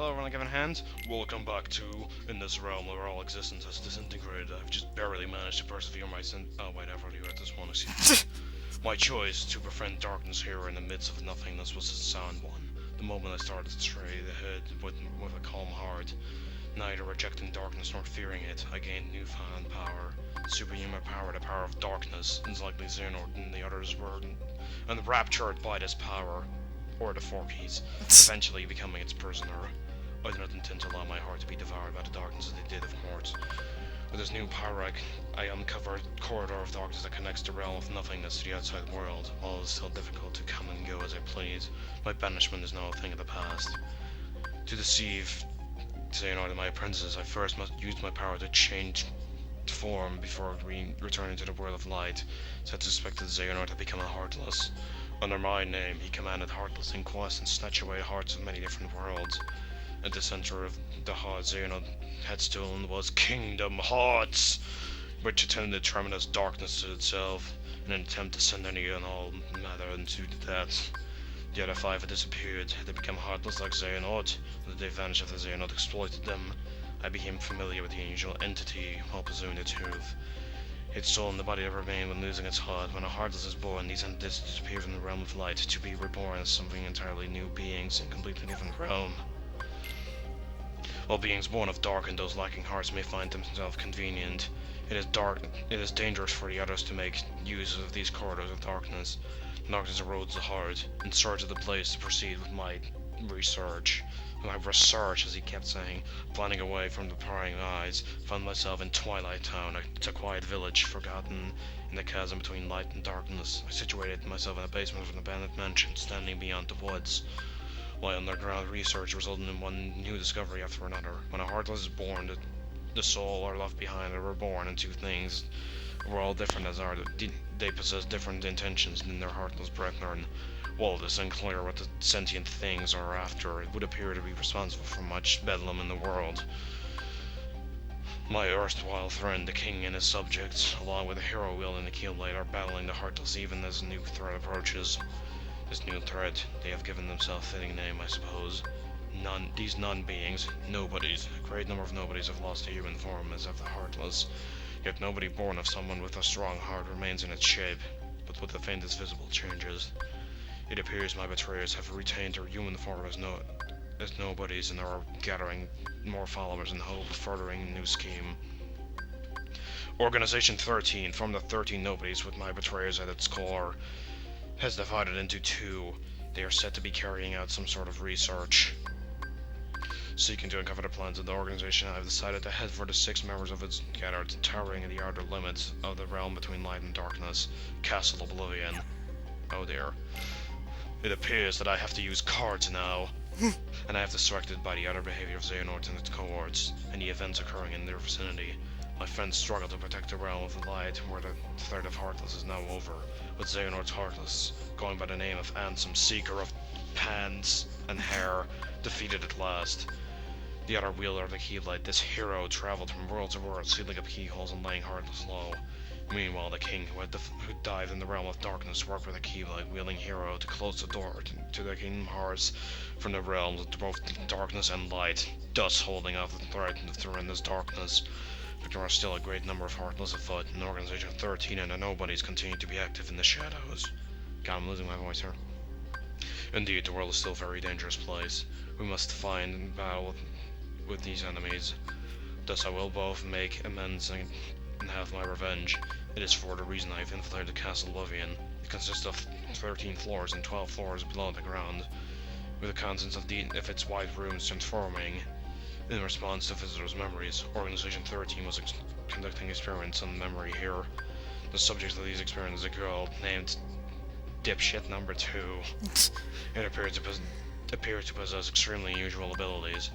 hello everyone, given hand. Welcome back to In This Realm Where All Existence Has Disintegrated. I've just barely managed to persevere my oh wait, I've already read this one, excuse me. My choice to befriend darkness here in the midst of nothingness was a sound one. The moment I started to stray ahead with a calm heart, neither rejecting darkness nor fearing it, I gained newfound power. Superhuman power, the power of darkness, and likely Xehanort and the others were enraptured by this power, or the Four Keys, eventually becoming its prisoner. I do not intend to allow my heart to be devoured by the darkness as they did, of course. With this new power, I uncover a corridor of darkness that connects the realm of nothingness to the outside world. All is still difficult to come and go as I please. My banishment is now a thing of the past. To deceive Xehanort and my apprentices, I first must use my power to change form before returning to the world of light. So I suspected Xehanort had become a Heartless. Under my name, he commanded Heartless inquest and snatch away hearts of many different worlds. At the center of the heart Xehanort had stolen was Kingdom Hearts, which attempted to tremendous darkness to itself, in an attempt to send any and all matter into the depths. The other five had disappeared. Had they become heartless like Xehanort, and the day vanished after Xehanort exploited them. I became familiar with the angel entity while pursuing the truth. It had stolen the body that remained when losing its heart. When a heartless is born, these entities disappear from the realm of light to be reborn as something entirely new beings in a completely different realm. While beings born of dark and those lacking hearts may find themselves convenient, it is dangerous for the others to make use of these corridors of darkness. Darkness erodes the heart. In search of the place to proceed with my research, as he kept saying, planning away from the prying eyes, found myself in Twilight Town, a quiet village forgotten in the chasm between light and darkness. I situated myself in the basement of an abandoned mansion standing beyond the woods. My underground research resulted in one new discovery after another. When a heartless is born, the soul are left behind and reborn into things. We're all different as are. They possess different intentions than their heartless brethren. While it is unclear what the sentient things are after, it would appear to be responsible for much bedlam in the world. My erstwhile friend, the king, and his subjects, along with the hero wielding the Keyblade, are battling the heartless even as a new threat approaches. This new threat, they have given themselves a fitting name, I suppose. These non-beings, nobodies, a great number of nobodies have lost their human form as have the heartless. Yet nobody born of someone with a strong heart remains in its shape, but with the faintest visible changes. It appears my betrayers have retained their human form as nobodies and are gathering more followers in the hope of furthering a new scheme. Organization 13, from the 13 nobodies with my betrayers at its core, has divided into two. They are said to be carrying out some sort of research. Seeking to uncover the plans of the organization, I have decided to head for the 6 members of its gathered, towering in the outer limits of the realm between light and darkness, Castle Oblivion. Oh dear. It appears that I have to use cards now, and I have distracted by the utter behavior of Xehanort and its cohorts, and the events occurring in their vicinity. My friends struggle to protect the realm of the light, where the threat of Heartless is now over, with Xehanort's Heartless, going by the name of Ansem, Seeker of Pans and Hair, defeated at last. The other wielder of the Keyblade, this hero, traveled from world to world, sealing up keyholes and laying Heartless low. Meanwhile, the king, who died in the realm of darkness, worked with a Keyblade-wielding hero to close the door to the Kingdom Hearts from the realms of both darkness and light, thus holding off the threat of horrendous darkness. But there are still a great number of Heartless afoot, and Organization 13 and the Nobodies continue to be active in the shadows. God, I'm losing my voice here. Indeed, the world is still a very dangerous place. We must find and battle with these enemies. Thus I will both make amends and have my revenge. It is for the reason I have infiltrated Castle Oblivion. It consists of 13 floors and 12 floors below the ground, with the contents of its wide rooms transforming in response to visitors' memories. Organization 13 was conducting experiments on memory here. The subject of these experiments is a girl named Dipshit Number 2. It appeared to possess extremely unusual abilities.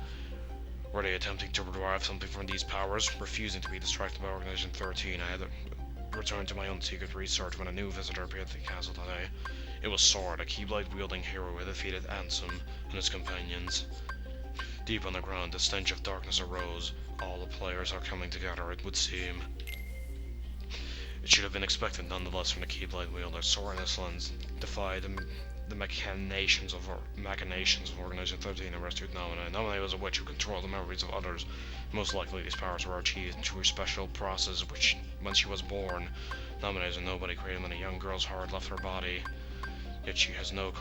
Were they attempting to derive something from these powers? Refusing to be distracted by Organization 13, I had to return to my own secret research when a new visitor appeared at the castle today. It was Sword, a Keyblade-wielding hero who had defeated Ansem and his companions. Deep on the ground, the stench of darkness arose. All the players are coming together, it would seem. It should have been expected nonetheless from the Keyblade wielder. Sword in his lens defied the machinations of Organization 13 and rescued Nominee. Nominee was a witch who controlled the memories of others. Most likely these powers were achieved through a special process which, when she was born, Nominee is a nobody created when a young girl's heart left her body, yet she has no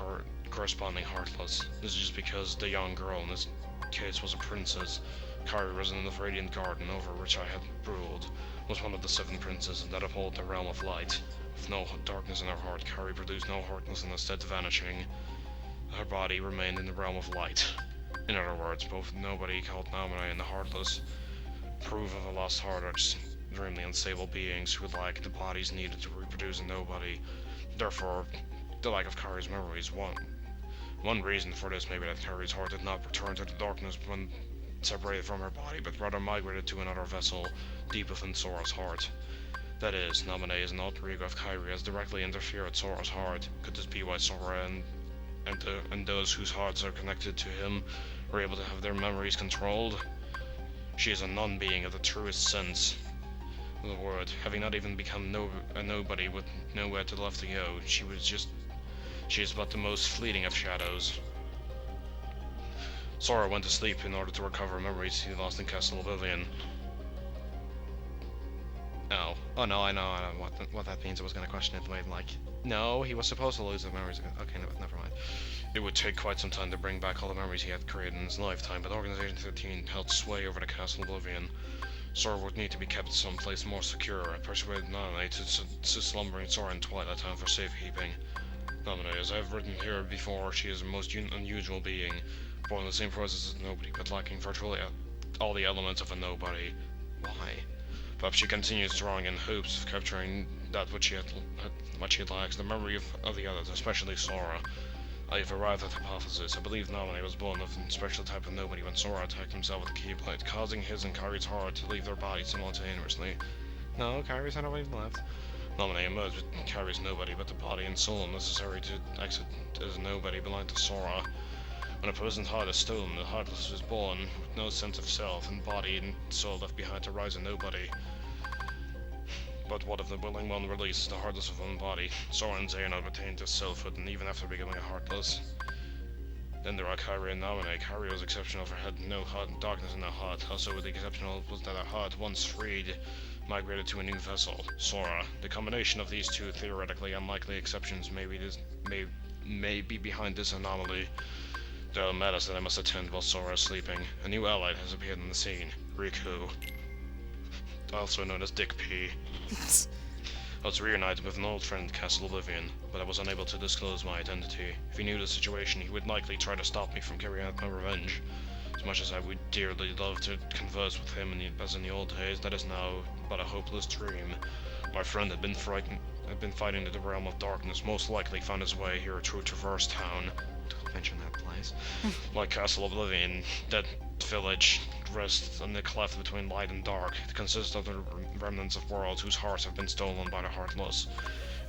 corresponding heartless. This is just because the young girl in this case was a princess. Kyrie, resident of Radiant Garden, over which I had ruled, was one of the 7 princes that uphold the realm of light. With no darkness in her heart, Kyrie produced no heartless, and instead vanishing, her body remained in the realm of light. In other words, both nobody called Nominee and the heartless prove of a lost heart are extremely unstable beings who lack the bodies needed to reproduce a nobody. Therefore, the lack of Kyrie's memory is one reason for this may be that Kyrie's heart did not return to the darkness when separated from her body, but rather migrated to another vessel deep within Sora's heart. That is, Nominee is an alter ego of Kyrie, has directly interfered with Sora's heart. Could this be why Sora and those whose hearts are connected to him were able to have their memories controlled? She is a non-being of the truest sense of the word, having not even become a nobody with nowhere to left to go. She is but the most fleeting of shadows. Sora went to sleep in order to recover memories he lost in Castle Oblivion. Oh no, I know what that means. I was gonna question it, like, no, he was supposed to lose the memories. Okay, no, never mind. It would take quite some time to bring back all the memories he had created in his lifetime, but Organization 13 held sway over the Castle Oblivion. Sora would need to be kept someplace more secure. I persuaded Nominee to slumbering Sora in Twilight Town for safekeeping. Nominee, as I've written here before, she is a most unusual being, born in the same process as nobody, but lacking virtually all the elements of a nobody. Why? Perhaps she continues drawing in hopes of capturing that which she lacks, the memory of the others, especially Sora. I have arrived at the hypothesis. I believe Nominee was born of a special type of nobody when Sora attacked himself with the Keyblade, causing his and Kyrie's heart to leave their bodies simultaneously. No, Kyrie's had nobody left. Nominee emerged with Kyrie's nobody, but the body and soul necessary to exit as a nobody belonged to Sora. When a person's heart is stolen, the heartless is born with no sense of self, and body and soul left behind to rise a nobody. But what if the willing one releases the heartless of one body? Sora and Xehanort retained their selfhood, and even after becoming a heartless. Then there are Kyrie and Nominee. Kyrie was exceptional for had no heart and darkness in her heart. Also, with the exceptional was that her heart, once freed, migrated to a new vessel, Sora. The combination of these two theoretically unlikely exceptions may be behind this anomaly. There are matters that I must attend while Sora is sleeping. A new ally has appeared on the scene, Riku, also known as Dick P. I was reunited with an old friend in Castle Oblivion, but I was unable to disclose my identity. If he knew the situation, he would likely try to stop me from carrying out my revenge. As much as I would dearly love to converse with him as in the old days, that is now but a hopeless dream. My friend had been fighting in the realm of darkness, most likely found his way here through Traverse Town. Don't mention that place. Like Castle Oblivion, that village rests in the cleft between light and dark. It consists of the remnants of worlds whose hearts have been stolen by the heartless.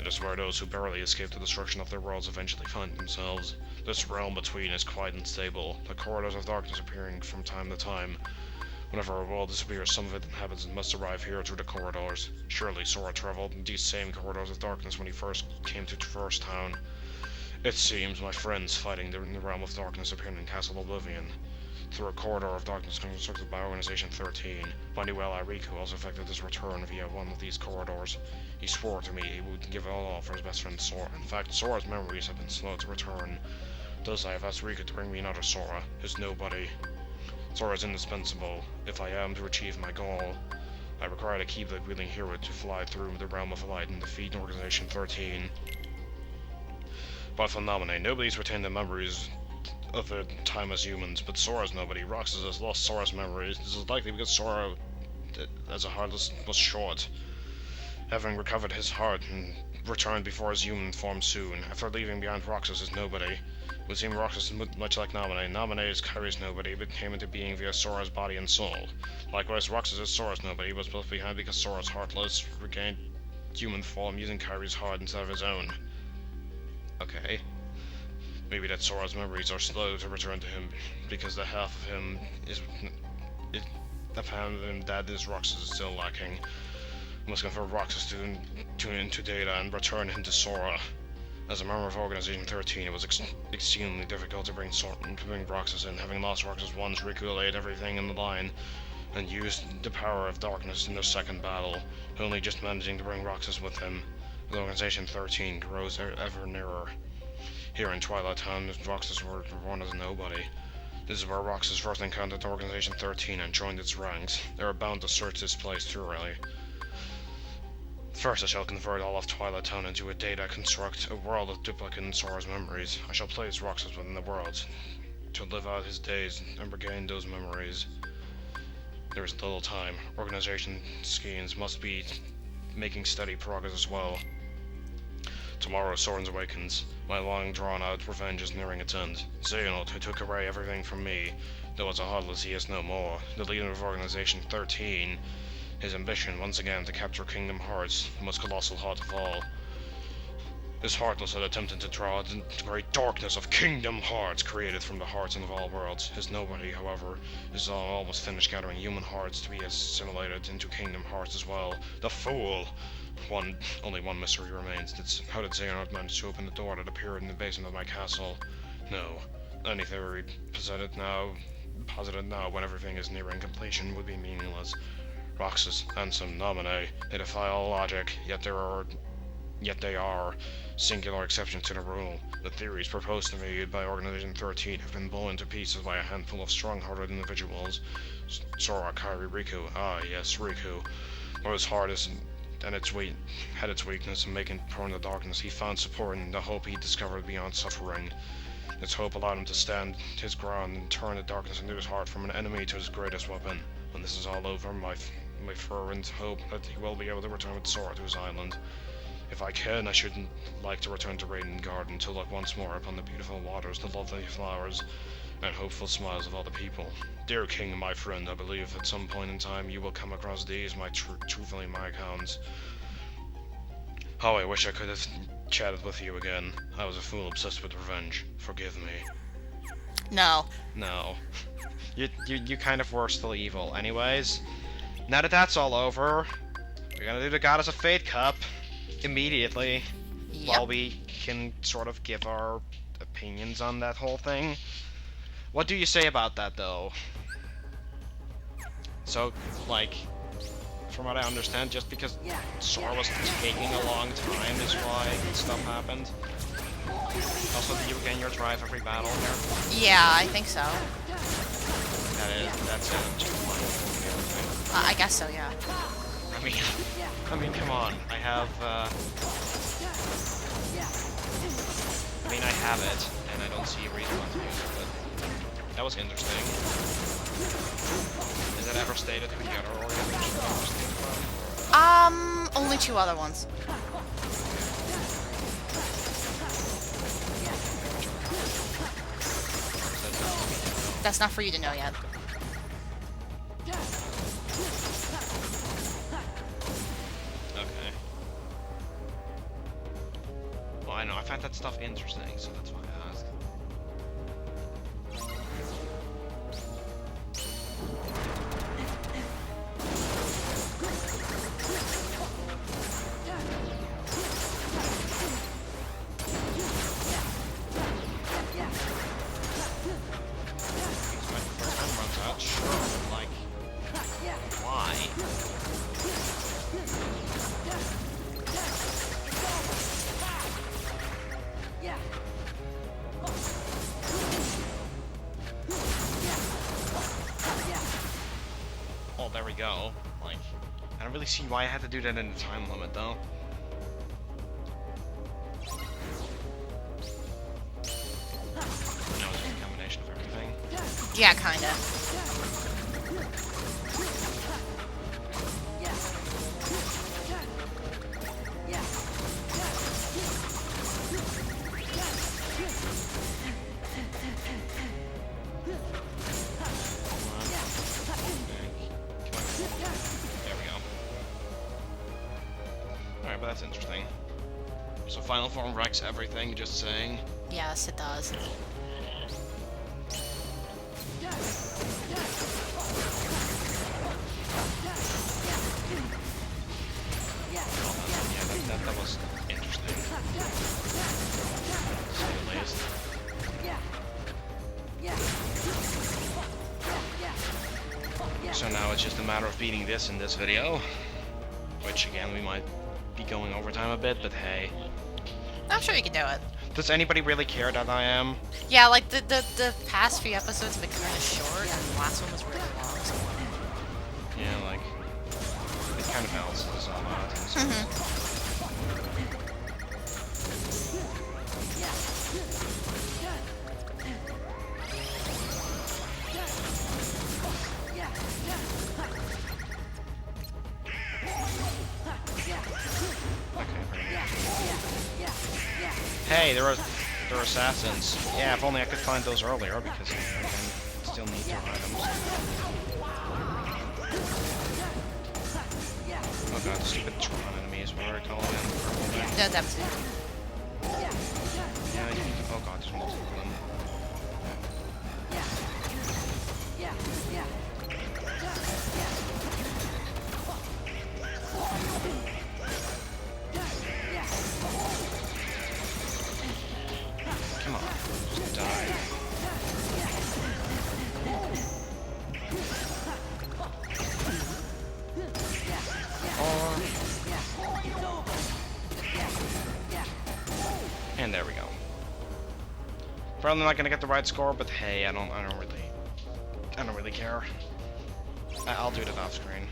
It is where those who barely escape the destruction of their worlds eventually find themselves. This realm between is quite unstable, the corridors of darkness appearing from time to time. Whenever a world disappears, some of its inhabitants must arrive here through the corridors. Surely Sora traveled these same corridors of darkness when he first came to Traverse Town. It seems my friends fighting in the realm of darkness appeared in Castle Oblivion, through a corridor of darkness constructed by Organization 13. My new ally Riku also effected his return via one of these corridors. He swore to me he would give it all for his best friend Sora. In fact, Sora's memories have been slow to return. Thus I have asked Riku to bring me another Sora, his nobody. Sora is indispensable. If I am to achieve my goal, I require a Keyblade-wielding hero to fly through the realm of light and defeat Organization 13. But for Nominee, nobody's retained the memories of their time as humans, but Sora's nobody. Roxas has lost Sora's memories. This is likely because Sora, as a heartless, was short, having recovered his heart and returned before his human form soon. After leaving behind Roxas as nobody, it would seem Roxas is much like Nominee. Nominee is Kyrie's nobody, but came into being via Sora's body and soul. Likewise, Roxas is Sora's nobody, was left behind because Sora's heartless regained human form using Kyrie's heart instead of his own. Okay. Maybe that Sora's memories are slow to return to him because the half of him is apparently that is Roxas is still lacking. I must convert Roxas to tune into data and return him to Sora. As a member of Organization 13, it was extremely difficult to bring Roxas in. Having lost Roxas once, Riku laid everything in the line and used the power of darkness in their second battle, only just managing to bring Roxas with him. As Organization 13 grows ever nearer. Here in Twilight Town, Roxas were one as a nobody. This is where Roxas first encountered Organization 13 and joined its ranks. They were bound to search this place thoroughly. First, I shall convert all of Twilight Town into a data construct, a world of duplicate Sora's memories. I shall place Roxas within the world, to live out his days and regain those memories. There is little time. Organization schemes must be making steady progress as well. Tomorrow, Soren's awakens. My long drawn-out revenge is nearing its end. Xehanort, who took away everything from me, though as a heartless he is no more. The leader of Organization 13. His ambition, once again, to capture Kingdom Hearts, the most colossal heart of all. This Heartless had attempted to draw the great darkness of Kingdom Hearts created from the hearts of all worlds. His nobody, however, is almost finished gathering human hearts to be assimilated into Kingdom Hearts as well. The fool! Only one mystery remains. How did Xehanort manage to open the door that appeared in the basement of my castle? No. Any theory posited now when everything is nearing completion would be meaningless. Roxas, Ansem, Naminé, they defy all logic, yet they are singular exceptions to the rule. The theories proposed to me by Organization 13 have been blown to pieces by a handful of strong-hearted individuals. Sora, Kairi, Riku. Ah, yes, Riku. Where his heart is and had its weakness in making prone to darkness, he found support in the hope he discovered beyond suffering. This hope allowed him to stand his ground and turn the darkness into his heart from an enemy to his greatest weapon. When this is all over, my fervent hope that he will be able to return with Sora to his island. If I can, I should like to return to Raiden Garden to look once more upon the beautiful waters, the lovely flowers, and hopeful smiles of all the people. Dear King, my friend, I believe at some point in time you will come across these, truthfully my accounts. How I wish I could have chatted with you again. I was a fool obsessed with revenge. Forgive me. No. No. You kind of were still evil. Anyways, now that that's all over, we're gonna do the Goddess of Fate Cup immediately. Yep. While we can sort of give our opinions on that whole thing. What do you say about that, though? So, like, from what I understand, just because Sora was taking a long time is why stuff happened. Also, do you regain your drive every battle here? Yeah, I think so. That's it. I guess so, yeah. I mean, come on. I have it, and I don't see a reason not to use it, but that was interesting. Is it ever stated who the other organizations are from? Only 2 other ones. That's not for you to know yet. Okay. Well, I know, I find that stuff interesting, so that's why I asked. There we go. Like, I don't really see why I had to do that in the time limit, though. No, it's just a combination of everything. Yeah, kinda. But that's interesting. So Final Form wrecks everything, just saying. Yes, it does. Yeah, that was interesting. So now it's just a matter of beating this in this video. Which, again, we might be going over time a bit, but hey. I'm sure you can do it. Does anybody really care that I am? Yeah, like, the past few episodes have been kind of short, and the last one was really long, so... Yeah, like... It kind of balances all out. Hey, there are assassins. Yeah, if only I could find those earlier, because I still need their items. Oh god, stupid Tron enemies, what do I call them? Yeah, that's it. Yeah, you need to... Oh god, there's multiple of them. Come on, just die. And there we go. Probably not gonna get the right score, but hey, I don't really care. I'll do it off screen.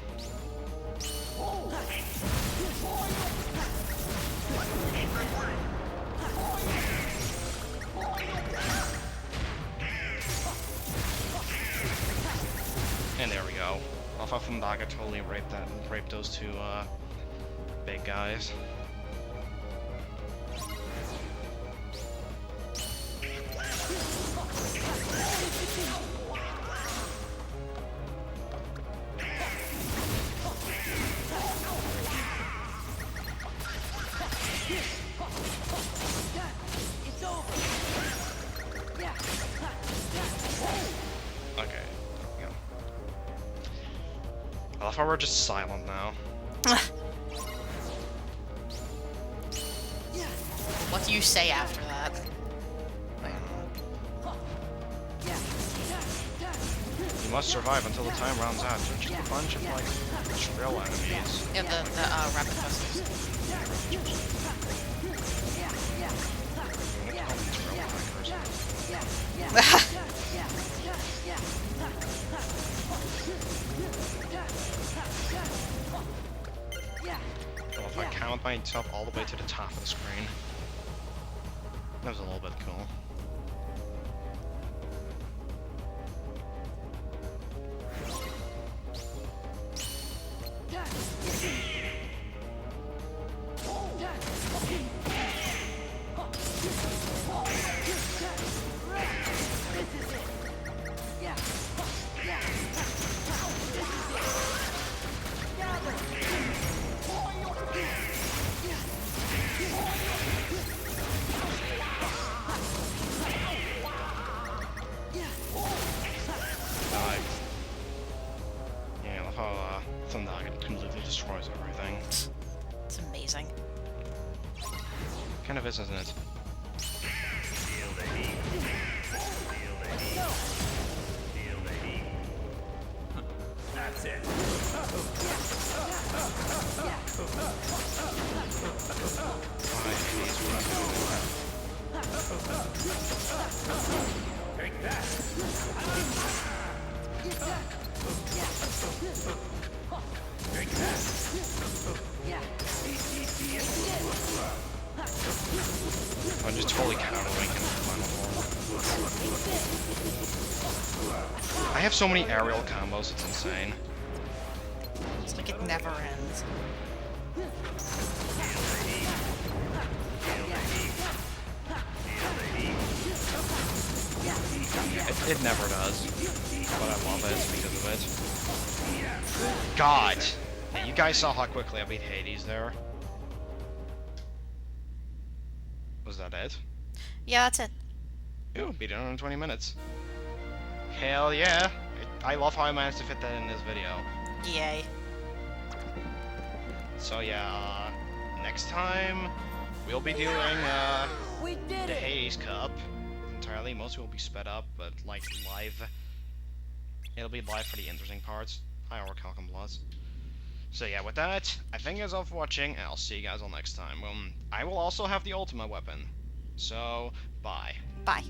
And there we go. Alpha from Daga totally raped those two big guys. I love how we're just silent now. What do you say after that? You must survive until the time runs out. So just a bunch of like shrill enemies. Yeah, the rapid busters. Well, if I count myself all the way to the top of the screen, that was a little bit cool. Completely destroys everything. It's amazing. Kind of is, isn't it? That's it. Take that. Take that. I'm just totally countering him in the final form. I have so many aerial combos, it's insane. It's like it never ends. It never does. But I love it because of it. God! Yeah, you guys saw how quickly I beat Hades there. Was that it? Yeah, that's it. Ooh, beat it in under 20 minutes. Hell yeah! I love how I managed to fit that in this video. Yay. So yeah, next time we'll be doing the Hades Cup entirely. Most will be sped up, but like live. It'll be live for the interesting parts. Hi, Orichalcum Bloods. So yeah, with that, I thank you guys all for watching, and I'll see you guys all next time. I will also have the ultimate weapon. So, bye. Bye.